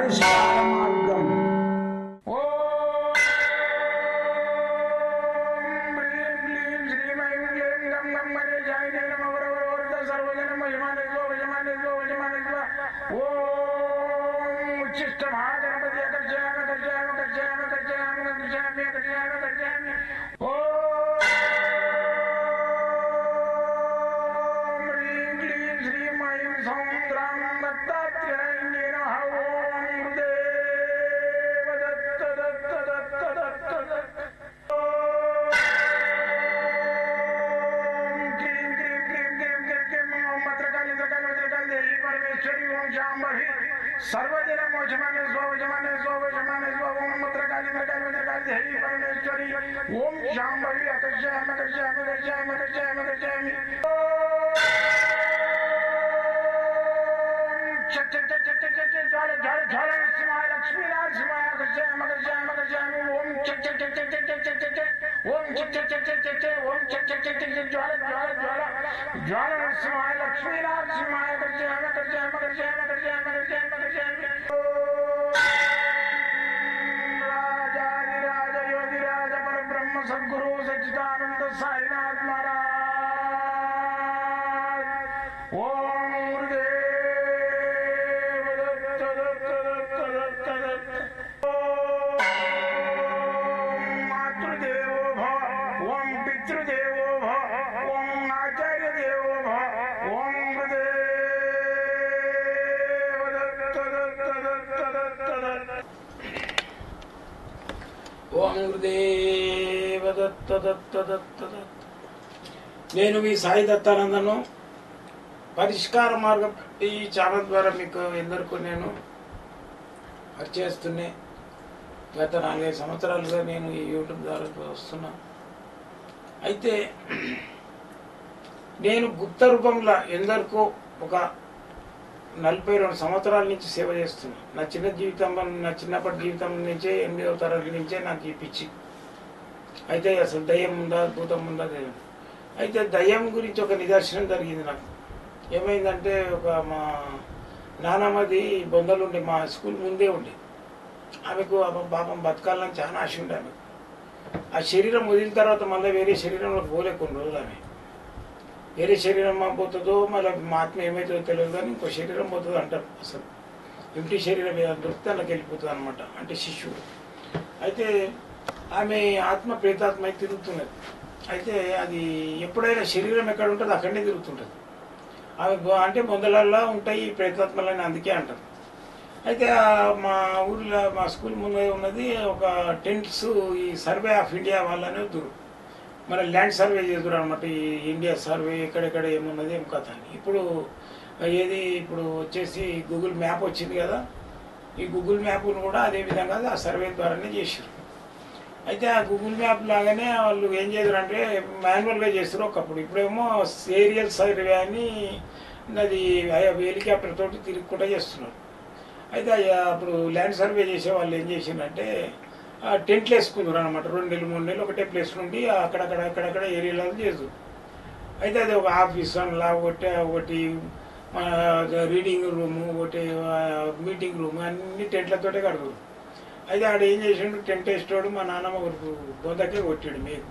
పరిష్కార మార్గం. सर्वजन मोचमाने स्वजमाने स्वजमाने स्वम मुद्रकाली मकाली मकाली देवी परमेश्वरी ओम शांभवी अकर्षयामि अकर्षयामि अकर्षयामि अकर्षयामि अकर्षयामि चट चट चट चट चट ज्वाल ज्वाल ज्वाल नरसिंहाय लक्ष्मी नरसिंहाय अकर्षयामि अकर्षयामि अकर्षयामि ओम चट चट चट चट चट चट चट ओम चट चट चट चट चट ओम चट चट चट चट ज्वाल ज्वाल ज्वाल ज्वाल नरसिंहाय लक्ष्मी नरसिंहाय अकर्षयामि अकर्षयामि अकर्षयामि अकर्षयामि अकर्षयामि अकर्षयामि राजाधिराज योगिराज परब्रह्म सद्गुरु सच्चिदानंद साईनाथ महाराज ओम गुरुदेव दत्त दत्त दत्त दत्त दत्त ओम मातृदेवो भव ओम पितृदेवो भव ओम आचार्य देवो भव ओम गुरुदेव दत्त दत्त दत्त दत्त दत्त ఓం గురుదేవ దత్త దత్త దత్త దత్త. నేను మీ సాయి దత్తానందను. పరిష్కార మార్గం ఈ ఛానల్ ద్వారా మీకు ఎందరికో నేను పరిచయిస్తున్నా. గత 4-5 సంవత్సరాలుగా నేను ఈ యూట్యూబ్ ద్వారా వస్తున్నా. అయితే నేను గుప్త రూపంలో ఎందరికో ఒక 42 సంవత్సరాల నుంచి సేవ చేస్తున్నా. నా చిన్నప్పటి జీవితం నుంచే 8వ తరగతి నుంచే నాకు ఈ పిచ్చి. అయితే అసలు దయ్యం ఉందా భూతం ఉందా దయ్యం. అయితే దయ్యం గురించి ఒక నిదర్శనం జరిగింది నాకు. ఏమైందంటే ఒక మా నానమ్మది బొందలు ఉండే మా స్కూల్ ముందే ఉండే. ఆమెకు పాపం బతకాలని చాలా ఆశ ఉండే ఆమెకు. ఆ శరీరం వదిలిన తర్వాత మళ్ళీ వేరే శరీరంలో పోలే కొన్ని రోజులు ఆమె. వేరే శరీరం పోతుందో మళ్ళీ మా ఆత్మ ఏమవుతుందో తెలియదు కానీ ఇంకో శరీరం పోతుందో అంటారు. అసలు ఎంటి శరీరం ఏదైనా దొరికితే అందులోకి వెళ్ళిపోతుంది అనమాట. అంటే శిష్యుడు. అయితే ఆమె ఆత్మ ప్రేతాత్మ అయితే తిరుగుతున్నది. అయితే అది ఎప్పుడైనా శరీరం ఎక్కడ ఉంటుందో అక్కడనే తిరుగుతుంటుంది. ఆమె అంటే బొందలల్లో ఉంటాయి ప్రేతాత్మలని అందుకే అంటారు. అయితే మా ఊరిలో మా స్కూల్ ముందు ఉన్నది ఒక టెంట్స్ ఈ సర్వే ఆఫ్ ఇండియా వాళ్ళనే దూరం మన ల్యాండ్ సర్వే చేదురు అనమాట. ఈ ఇండియా సర్వే ఎక్కడెక్కడ ఏమున్నది ఏం కథ అని. ఇప్పుడు ఇప్పుడు వచ్చేసి గూగుల్ మ్యాప్ వచ్చింది కదా. ఈ గూగుల్ మ్యాప్ను కూడా అదేవిధంగా ఆ సర్వే ద్వారానే చేశారు. అయితే ఆ గూగుల్ మ్యాప్ లాగానే వాళ్ళు ఏం చేశారు అంటే మాన్యువల్గా చేస్తారు ఒకప్పుడు. ఇప్పుడేమో ఏరియల్ సర్వే అని అది హెలికాప్టర్ తోటి తిరుగుకుంటూ చేస్తున్నారు. అయితే అప్పుడు ల్యాండ్ సర్వే చేసే వాళ్ళు ఏం చేసిందంటే టెంట్లు వేసుకుందరు అనమాట. 2 నెలలు 3 నెలలు ఒకటే ప్లేస్ నుండి అక్కడక్కడ ఏరియాలో చేస్తారు. అయితే అది ఒక ఆఫీస్ అలా ఒకటి మన రీడింగ్ రూము ఒకటి మీటింగ్ రూమ్ అన్ని టెంట్లతోటే కడతారు. అయితే ఆడ ఏం చేసిండు టెంట్ వేసేవాడు మా నాన్నమ్మ బొందకే కొట్టాడు. మీకు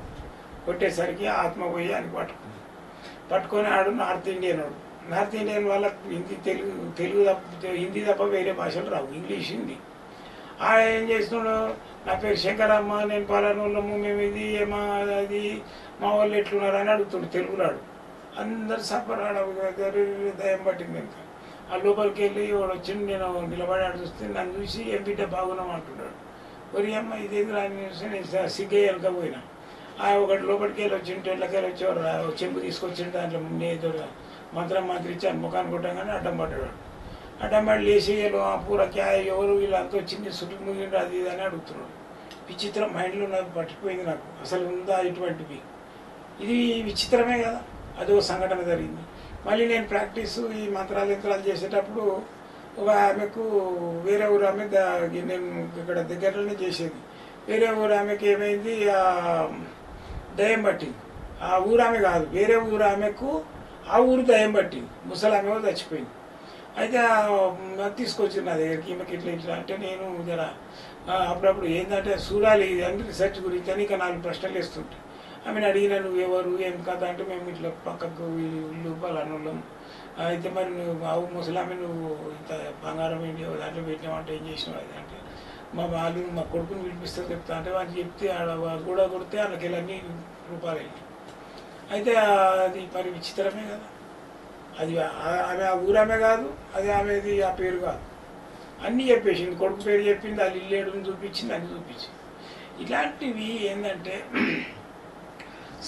కొట్టేసరికి ఆత్మ పోయి అని పట్టుకొని ఆడు నార్త్ ఇండియన్ వాడు. నార్త్ ఇండియన్ వాళ్ళకి తెలుగు హిందీ తప్ప వేరే భాషలు రావు, ఇంగ్లీష్ హిందీ. ఆడ ఏం చేస్తున్నాడు నా పేరు శంకరమ్మ నేను పలానోళ్ళము మేము ఇది ఏమా అది మా వాళ్ళు ఎట్లున్నారు అని అడుగుతుండు తెలుగునాడు. అందరు సపరాడు దయం పట్టింది. ఇంకా ఆ లోపలికి వెళ్ళి వాడు వచ్చిండు. నేను నిలబడి చూస్తే నన్ను చూసి ఏం బిడ్డ బాగున్నాం అంటున్నాడు. ఒరి అమ్మ ఇదేంద్ర అని చూస్తే నేను సిగ్గే వెనకపోయినా. ఒకటి లోపలికి వెళ్ళి వచ్చిండు. టెంట్లకెళ్ళి వచ్చేవారు చెంబు తీసుకొచ్చిండు. దాంట్లో నేతో మంత్రం మంత్రించి అని ముఖాన్ని కొట్టగానే అడ్డం పడ్డాడు. అడ్డం పడి లేచి ఆ పూర క్యాయ్ ఎవరు వీళ్ళంతా వచ్చింది సుట్టుకు ముగిండు అది ఇది అని అడుగుతున్నాడు. విచిత్రం మైండ్లో నాకు పట్టిపోయింది. నాకు అసలు ఉందా ఇటువంటివి. ఇది విచిత్రమే కదా. అదో సంఘటన జరిగింది. మళ్ళీ నేను ప్రాక్టీస్ ఈ మంత్రాలు యంత్రాలు చేసేటప్పుడు ఒక ఆమెకు వేరే ఊరు ఆమె నేను ఇక్కడ దగ్గరలోనే చేసేది. వేరే ఊరు ఆమెకి ఏమైంది దయ్యం పట్టింది. ఆ ఊరు ఆమె కాదు వేరే ఊరు ఆమెకు ఆ ఊరు దయ్యం పట్టింది. ముసలామె చచ్చిపోయింది. అయితే తీసుకొచ్చింది నా దగ్గరికి ఈమెకి ఇట్లా ఇట్లా అంటే నేను జర అప్పుడప్పుడు ఏంటంటే చూడాలి ఇది అంటే రీసెర్చ్ గురించి అని ఇక 4 ప్రశ్నలు వేస్తుంటే ఆమెను అడిగిన నువ్వు ఎవరు ఏం కథ అంటే మేము ఇట్లా పక్కకు ఇల్లు పలానోళ్ళం అయితే మరి నువ్వు బావు ముసలామె నువ్వు ఇంత బంగారం ఏంటి దాంట్లో పెట్టినావంటే ఏం చేసినావు అది అంటే మా వాళ్ళు మా కొడుకుని పిలిపిస్తే చెప్తా అంటే వాళ్ళు చెప్తే ఆడ కూడా కొడితే వాళ్ళకి అన్ని రూపాయలు అయితే అది మరి విచిత్రమే కదా అది ఆమె ఆ ఊరామె కాదు అది ఆమెది ఆ పేరు కాదు అన్నీ చెప్పేసింది కొడుకు పేరు చెప్పింది వాళ్ళు ఇల్లేడుని చూపించింది అన్ని చూపించింది ఇలాంటివి ఏంటంటే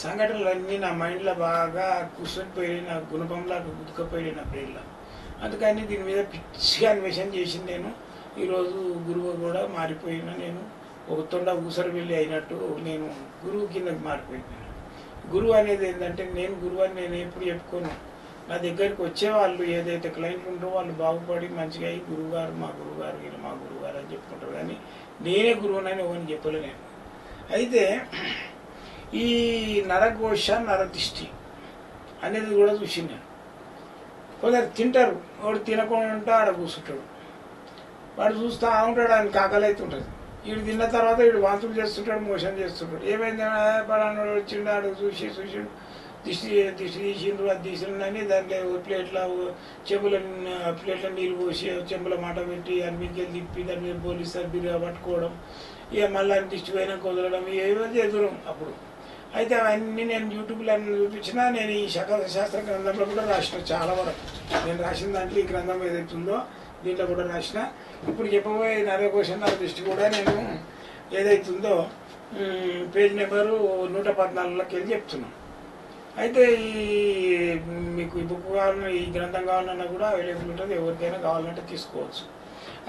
సంఘటనలన్నీ నా మైండ్లో బాగా కూర్చొని పోయి నా గుణపంలా గుర్తుకపోయి నా బ్రెయిన్లో అందుకని దీని మీద పిచ్చిగా అన్వేషణ చేసింది నేను ఈరోజు గురువు కూడా మారిపోయిన నేను ఒక తొండ ఊసరి వెళ్ళి అయినట్టు నేను గురువు కిందకి మారిపోయినాను గురువు అనేది ఏంటంటే నేను గురువు అని నేను ఎప్పుడు చెప్పుకోను నా దగ్గరికి వచ్చేవాళ్ళు ఏదైతే క్లయింట్లు ఉంటారో వాళ్ళు బాగుపడి మంచిగా అయ్యి గురువుగారు మా గురువుగారు వీళ్ళు మా గురువుగారు అని చెప్పుకుంటారు కానీ నేనే గురువునని ఎవరిని చెప్పలే నేను అయితే ఈ నరఘోష నరదిష్టి అనేది కూడా చూసింది నేను కొందరు తింటారు వాడు తినకుండా ఆడ కూర్చుంటాడు వాడు చూస్తూ ఉంటాడు ఆయన కాకలు అవుతుంటుంది వీడు తిన్న తర్వాత వీడు వాంతులు చేస్తుంటాడు మోషన్ చేస్తుంటాడు ఏమైంది పలానా వచ్చిండు ఆడు చూసి దిష్టి తీసిండ్రు అది తీసిండ్రని దాంట్లో ప్లేట్ల చెంబుల ప్లేట్ల నీళ్ళు పోసి చెంబుల మాట పెట్టి అన్నింటికి తిప్పి దాని మీద పోలీసు బిర్గా పట్టుకోవడం ఇక మళ్ళీ దిష్టి పోయినా కుదరడం ఏవో చేద్దాం అప్పుడు అయితే అవన్నీ నేను యూట్యూబ్లో చూపించినా నేను ఈ శాస్త్ర గ్రంథంలో కూడా రాసిన చాలా వరకు నేను రాసిన దాంట్లో ఈ గ్రంథం ఏదైతే ఉందో దీంట్లో కూడా రాసిన ఇప్పుడు చెప్పబోయే నరఘోష నరదిష్టి కూడా నేను ఏదైతుందో పేజ్ నెంబరు 114లోకి వెళ్ళి చెప్తున్నాను అయితే ఈ మీకు ఈ బుక్ కావాలన్నా ఈ గ్రంథం కావాలన్నా కూడా అవైలబుల్ ఉంటుంది ఎవరికైనా కావాలంటే తీసుకోవచ్చు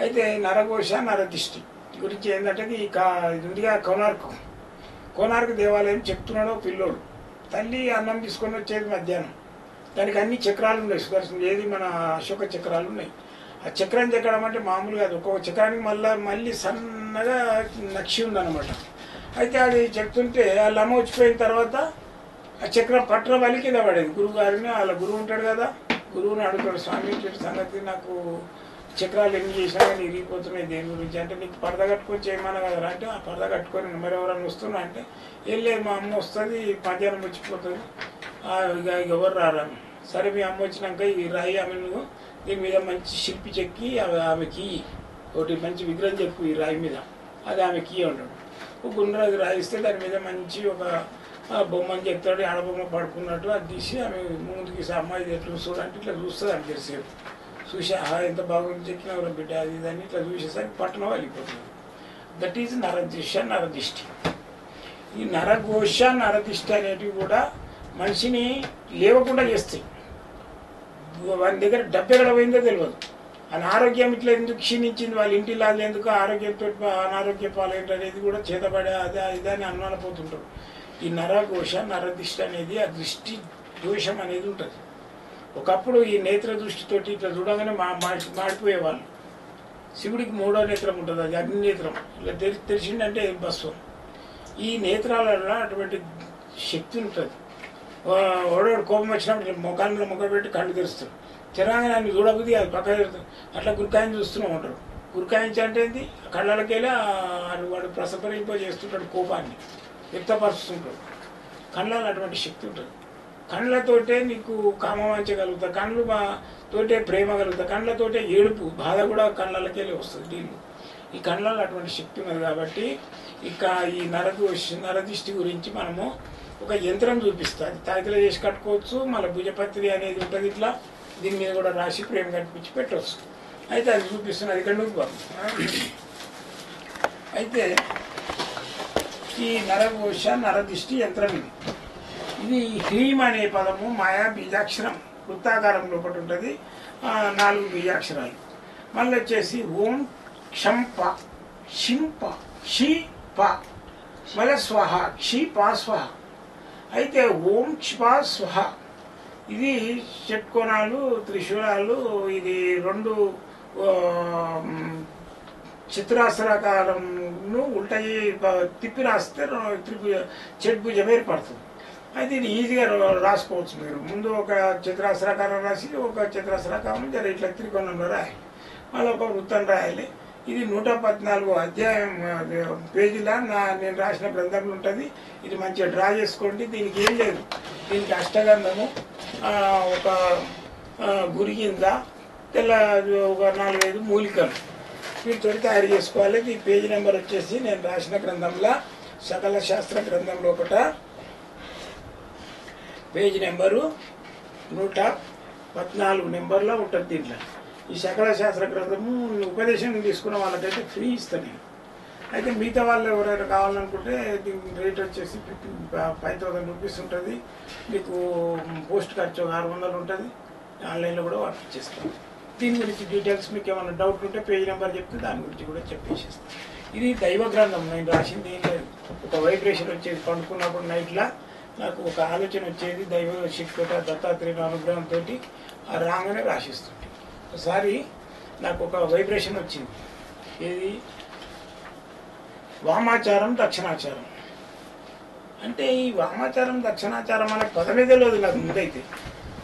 అయితే నరఘోష నరదిష్టి గురించి ఏంటంటే ఈ ఇది ఉందిగా కోనార్క్ దేవాలయం చెప్తున్నాడు పిల్లోడు తల్లి అన్నం తీసుకొని వచ్చేది మధ్యాహ్నం దానికి అన్ని చక్రాలు ఉన్నాయి సుదర్శనం ఏది మన అశోక చక్రాలు ఉన్నాయి ఆ చక్రం చెక్కడం అంటే మామూలు కాదు ఒక్కొక్క చక్రానికి మళ్ళీ సన్నగా నక్షి ఉందన్నమాట అయితే అది చెప్తుంటే వాళ్ళ అమ్మ వచ్చిపోయిన తర్వాత ఆ చక్రం పట్ల వలి కింద పడేది గురువు గారిని వాళ్ళ గురువు ఉంటాడు కదా గురువుని అడుగుతాడు స్వామి సంగతి నాకు చక్రాలు ఎన్ని చేసినా కానీ ఇరిగిపోతున్నాయి దేని గురించి అంటే నీకు పరద కట్టుకొని చేయమన్నా కదా అంటే ఆ పరద కట్టుకొని మరి ఎవరైనా వస్తున్నా అంటే ఏం లేదు మా అమ్మ వస్తుంది మధ్యాహ్నం వచ్చిపోతుంది ఇక ఎవరు రారా సరే మీ అమ్మ వచ్చినాక ఈ రాయి ఆమె నువ్వు దీని మీద మంచి శిల్పి చెక్కి ఆమెకి ఒకటి మంచి విగ్రహం చెక్కు ఈ రాయి మీద అది ఆమెకి ఉంటాడు ఒక గుండ్రది రాయిస్తే దాని మీద మంచి ఒక బొమ్మని చెప్తాడు ఆడబొమ్మ పడుకున్నట్టు అది తీసి ఆమె ముందుకి అమ్మాయి ఎట్లా చూడంటే ఇట్లా చూస్తుంది అని తెలిసేపు చూసి ఎంత బాగుంది చెక్కినవరం బిడ్డ అది ఇదని ఇట్లా చూసేసరికి పట్టణం వెళ్ళిపోతుంది దట్ ఈజ్ నరఘోష నరదిష్టి ఈ నరఘోష నరదిష్టి అనేటివి కూడా మనిషిని లేవకుండా చేస్తాయి వాని దగ్గర డబ్బు ఎక్కడ పోయిందో తెలియదు అనారోగ్యం ఇట్లా ఎందుకు క్షీణించింది వాళ్ళ ఇంటి లాగా ఎందుకు ఆరోగ్యంతో అనారోగ్య పాలైంది అనేది కూడా చేతబడే అదే ఇదే అని అనుమానపోతుంటారు ఈ నరఘోష నరదిష్టి అనేది ఆ దృష్టి దోషం అనేది ఉంటుంది ఒకప్పుడు ఈ నేత్ర దృష్టితోటి ఇట్లా చూడగానే మాడిపోయేవాళ్ళు శివుడికి 3వ నేత్రం ఉంటుంది అది అగ్ని నేత్రం ఇట్లా తెరిచిందంటే భస్వం ఈ నేత్రాలలో అటువంటి శక్తి ఉంటుంది ఓడోడు కోపం వచ్చినప్పుడు మొఖాలలో మొక్క పెట్టి కళ్ళు తెరుస్తాడు తెరంగానే అన్ని చూడబుద్ది అది పక్క తెరుతాడు అట్లా గురికాయని చూస్తూనే ఉంటారు గురికాయించి అంటే ఏంటి కళ్ళకి వెళ్ళి వాడు ప్రసపరింప చేస్తుంటాడు కోపాన్ని వ్యక్తపరుస్తుంటాడు కళ్ళలో అటువంటి శక్తి ఉంటుంది కళ్ళతోటే నీకు కామవాంచగలుగుతా కళ్ళు తోటే ప్రేమ కలుగుతా కళ్ళతోటే ఏడుపు బాధ కూడా కళ్ళకి వెళ్ళి వస్తుంది నీళ్ళు ఈ కళ్ళలో అటువంటి శక్తి ఉన్నది కాబట్టి ఇక ఈ నరదిష్టి గురించి మనము ఒక యంత్రం చూపిస్తుంది తాయితలు చేసి కట్టుకోవచ్చు మళ్ళీ భుజపత్రి అనేది ఉంటుంది ఇట్లా దీని మీద కూడా రాసి ప్రేమ కట్టించి పెట్టవచ్చు అయితే అది చూపిస్తున్నది ఇక్కడ అయితే ఈ నరఘోష నరదిష్టి యంత్రం ఇది హ్రీం అనే పదము మాయా బీజాక్షరం వృత్తాకారం లోపల ఉంటుంది 4 బీజాక్షరాలు మళ్ళీ వచ్చేసి ఓం క్షంప షింప క్షి ప మళ్ళీ స్వహ క్షి పా స్వహ అయితే ఓం క్షిపా స్వహ ఇది షట్కోణాలు త్రిశూలాలు ఇది 2 చతురాస్రాకారంను ఉల్టా తిప్పి రాస్తే షడ్భుజం ఏర్పడుతుంది అయితే ఇది ఈజీగా రాసుకోవచ్చు. మీరు ముందు ఒక చతురస్రాకారం రాసి ఒక చతురస్రాకారం జర ఇట్లా త్రికోణంలో రాయాలి, మళ్ళీ ఒక వృత్తం రాయాలి. ఇది 114 అధ్యాయం పేజీలా నేను రాసిన గ్రంథంలో ఉంటుంది. ఇది మంచిగా డ్రా చేసుకోండి. దీనికి ఏం లేదు, దీనికి అష్టగంధము, ఒక గురిగింజ, తెల్ల ఒక 4-5 మూలికలు వీటితో తయారు చేసుకోవాలి. ఈ పేజీ నెంబర్ వచ్చేసి నేను రాసిన గ్రంథంలో సకల శాస్త్ర గ్రంథంలో ఒకట పేజీ నెంబరు 114 నెంబర్లో ఉంటుంది. దీంట్లో ఈ సకల శాస్త్ర గ్రంథము ఉపదేశం తీసుకున్న వాళ్ళకైతే ఫ్రీ ఇస్తాను నేను. అయితే మిగతా వాళ్ళు ఎవరైనా కావాలనుకుంటే దీని రేట్ వచ్చేసి 5000 రూపీస్ ఉంటుంది. మీకు పోస్ట్ ఖర్చు 600 ఉంటుంది. ఆన్లైన్లో కూడా పంపించేస్తాను. దీని గురించి డీటెయిల్స్ మీకు ఏమైనా డౌట్ ఉంటే పేజీ నెంబర్ చెప్తే దాని గురించి కూడా చెప్పేసేస్తాను. ఇది దైవ గ్రంథం, నేను రాసింది ఏం లేదు. ఒక వైబ్రేషన్ వచ్చేది పండుకున్నప్పుడు నైట్లో నాకు ఒక ఆలోచన వచ్చేది, దైవ శక్తితో దత్తాత్రేయుల అనుగ్రహంతో ఆ రాగానే రాసిస్తుంది. ఒకసారి నాకు ఒక వైబ్రేషన్ వచ్చింది. ఏది వామాచారం దక్షిణాచారం అంటే, ఈ వామాచారం దక్షిణాచారం అనే పదమే తెలియదు నాకు ముందైతే,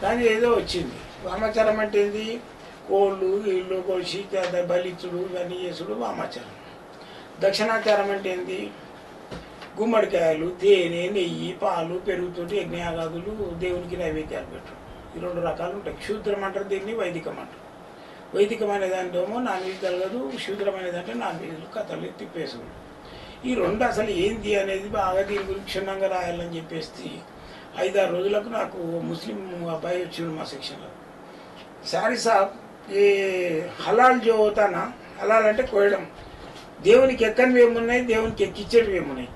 కానీ ఏదో వచ్చింది. వామాచారం అంటే ఏంది, కోళ్ళు ఇళ్ళు కోసి బలిచ్చుడు ఇవన్నీ చేసుడు వామాచారం. దక్షిణాచారం అంటే ఏంది, గుమ్మడికాయలు, తేనె, నెయ్యి, పాలు, పెరుగుతోటి యజ్ఞయాగాదులు దేవునికి నైవేద్యాలు పెట్టడం. ఈ 2 రకాలు ఉంటాయి. క్షూద్రం అంటారు దీన్ని, వైదికం అంటారు. వైదికం అనేదాంటేమో నాన్ వెజ్ కలగదు, శూద్రం అనేదంటే నాన్ వెజ్లు కథలు తిప్పేసుడు. ఈ 2 అసలు ఏంది అనేది బాగా దీని గురించి క్షుణ్ణంగా రాయాలని చెప్పేసి 5-6 రోజులకు నాకు ముస్లిం అబ్బాయి వచ్చిండు మా సెక్షన్లో. సారీ సాబ్, ఏ హలాల్ జో హోతానా, హలాల్ అంటే కోయడం, దేవునికి ఎక్కనివి ఏమున్నాయి, దేవునికి ఎక్కిచ్చేటివి ఏమున్నాయి,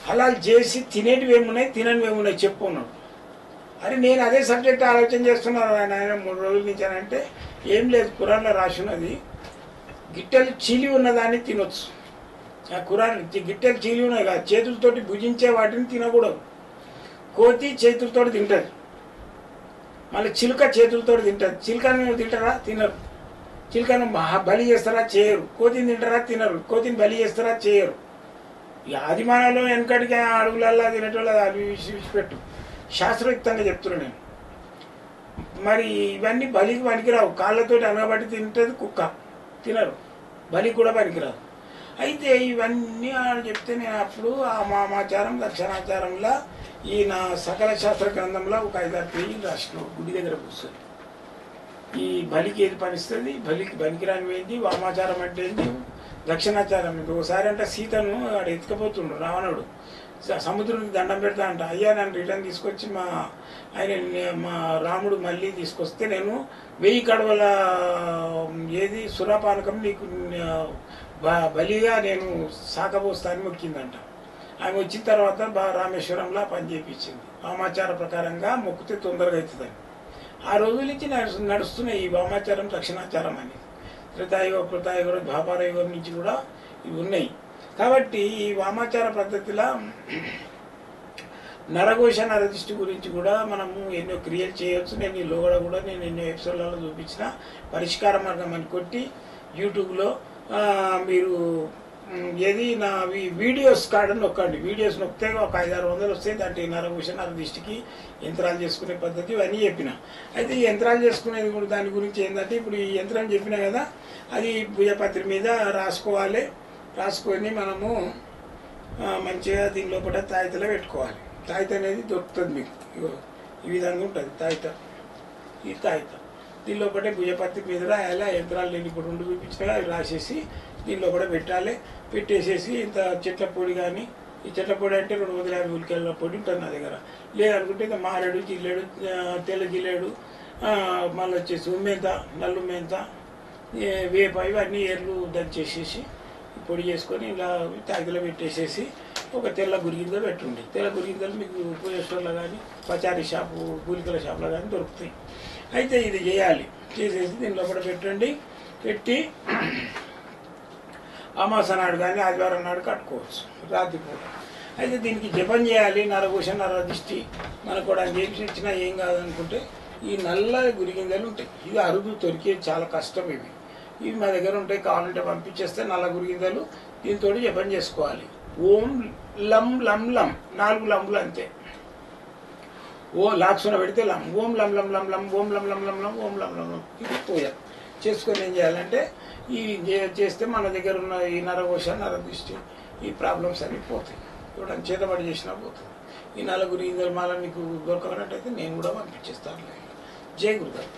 హలాల్ చేసి తినేటివి ఏమున్నాయి, తిననివి ఏమున్నాయి చెప్పు ఉన్నాడు. అరే నేను అదే సబ్జెక్ట్ ఆలోచన చేస్తున్నాను ఆయన 3 రోజుల నుంచి అని అంటే, ఏం లేదు ఖురాన్లో రాసినది, గిట్టెలు చీలి ఉన్నదాన్ని తినొచ్చు. ఆ ఖురాన్ గిట్టెలు చీలి ఉన్నాయి కదా, చేతులతోటి భుజించే వాటిని తినకూడదు. కోతి చేతులతో తింటుంది, మళ్ళీ చిలుక చేతులతో తింటుంది. చిలుకను తింటారా, తినరు. చిలుకను బలి చేస్తారా, చేయరు. కోతిని తింటారా, తినరు. కోతిని బలి చేస్తారా, చేయరు. ఈ ఆదిమానంలో వెనకటికి అడుగులల్లా తినేటోళ్ళు అవి విడిచిపెట్టు, శాస్త్రయుక్తంగా చెప్తున్నాను నేను. మరి ఇవన్నీ బలికి పనికిరావు. కాళ్ళతోటి అనగబట్టి తింటుంది కుక్క, తినరు. బలికి కూడా పనికిరావు. అయితే ఇవన్నీ అని చెప్తే నేను అప్పుడు ఆ మామాచారం దక్షిణాచారంలో ఈ నా సకల శాస్త్ర గ్రంథంలో ఒక 5-6 పేజీలు రాసిన గుడి దగ్గర కూర్చొని, ఈ బలికి ఏది పనిస్తుంది, బలికి పనికిరాని ఏంటి, వామాచారం అంటే ఏంటి, దక్షిణాచారం. ఒకసారి అంటే సీతను ఆడ ఎత్తుకపోతుండు రావణుడు, సముద్రుడికి దండం పెడతా అంట. అయ్యా నన్ను రిటర్న్ తీసుకొచ్చి మా రాముడు మళ్ళీ తీసుకొస్తే నేను 1000 కడవల ఏది సురాపానకం నీకు బలిగా నేను సాకబోస్తానని మొక్కిందంట. ఆమె వచ్చిన తర్వాత రామేశ్వరంలో పని చేయించింది. వామాచార ప్రకారంగా మొక్కితే తొందరగా అవుతుందని. ఆ రోజుల నుంచి నడుస్తున్నాయి ఈ వామాచారం దక్షిణాచారం అని. త్రేతాయుగ ద్వాపర యుగం నుంచి కూడా ఇవి ఉన్నాయి. కాబట్టి ఈ వామాచార పద్ధతిలో నరఘోష నరదిష్టి గురించి కూడా మనము ఎన్నో క్రియేట్ చేయవచ్చు. నేను ఈ లోగడ కూడా నేను ఎన్నో ఎపిసోడ్లలో చూపించిన పరిష్కార మార్గం అని కొట్టి యూట్యూబ్లో మీరు ఏది నా వీడియోస్ కాడని నొక్కండి. వీడియోస్ నొక్కితే ఒక 500-600 వస్తాయి. దాంట్లో నరఘోష నరదిష్టికి యంత్రాలు చేసుకునే పద్ధతి ఇవన్నీ చెప్పిన. అయితే ఈ యంత్రాలు చేసుకునేది కూడా దాని గురించి ఏంటంటే, ఇప్పుడు ఈ యంత్రం చెప్పినా కదా, అది భుజపత్రి మీద రాసుకోవాలి. రాసుకొని మనము మంచిగా దీని లోపల తాయితలో పెట్టుకోవాలి. తాయిత అనేది దొరుకుతుంది మీకు, ఈ విధంగా ఉంటుంది తాయిత. ఈ తాయిత దీని లోపల భుజపత్రి మీద రాయాలి. ఆ యంత్రాలు నేను ఇప్పుడు 2 చూపించినా అవి రాసేసి దీనిలో కూడా పెట్టాలి. పెట్టేసేసి ఇంత చెట్ల పొడి కానీ, ఈ చెట్ల పొడి అంటే 250 ఉల్లికాయల పొడి ఉంటుంది నా దగ్గర. లేదనుకుంటే ఇంకా మారేడు, జిల్లేడు, తెల్ల జిల్లేడు, మళ్ళీ వచ్చేసి ఉమ్మేంత, నల్లు మెంత, వేప ఇవన్నీ ఏర్లు దంచేసేసి పొడి చేసుకొని ఇలా తాగిలో పెట్టేసేసి ఒక తెల్ల గురిగింజ పెట్టుండి. తెల్ల గురిగింజలు మీకు పూజ స్టోర్లో కానీ పచారీ షాపు పూలికల షాపులో కానీ దొరుకుతాయి. అయితే ఇది చేయాలి. చేసేసి దీనిలో కూడా పెట్టండి. పెట్టి అమాస నాడు కానీ ఆదివారం నాడు కట్టుకోవచ్చు రాత్రిపూట. అయితే దీనికి జపం చేయాలి. నరఘోష నరదిష్టి మనకు కూడా చేసి ఇచ్చినా ఏం కాదనుకుంటే ఈ నల్ల గురిగింజలు ఉంటాయి. ఇవి అరుగు దొరికే చాలా కష్టం. ఇవి మా దగ్గర ఉంటాయి. కావాలంటే పంపించేస్తే నల్ల గురిగింజలు. దీంతో జపం చేసుకోవాలి. ఓం లం లం లం 4 లంబులు అంతే. ఓ లాక్సున పెడితే లం ఓం లం లం లం లం ఓం లం లం లం లం ఓం లం లం లం ఇది పూజ చేసుకొని ఏం చేయాలంటే ఈ చేస్తే మన దగ్గర ఉన్న ఈ నరకోశ నరదృష్టి ఈ ప్రాబ్లమ్స్ అన్నీ పోతాయి. చూడండి చేతబడి చేసినా పోతుంది. ఈ 4 ఇందుల మాల మీకు దొరకనట్టయితే నేను కూడా పంపించేస్తాను. జై గురుగారు.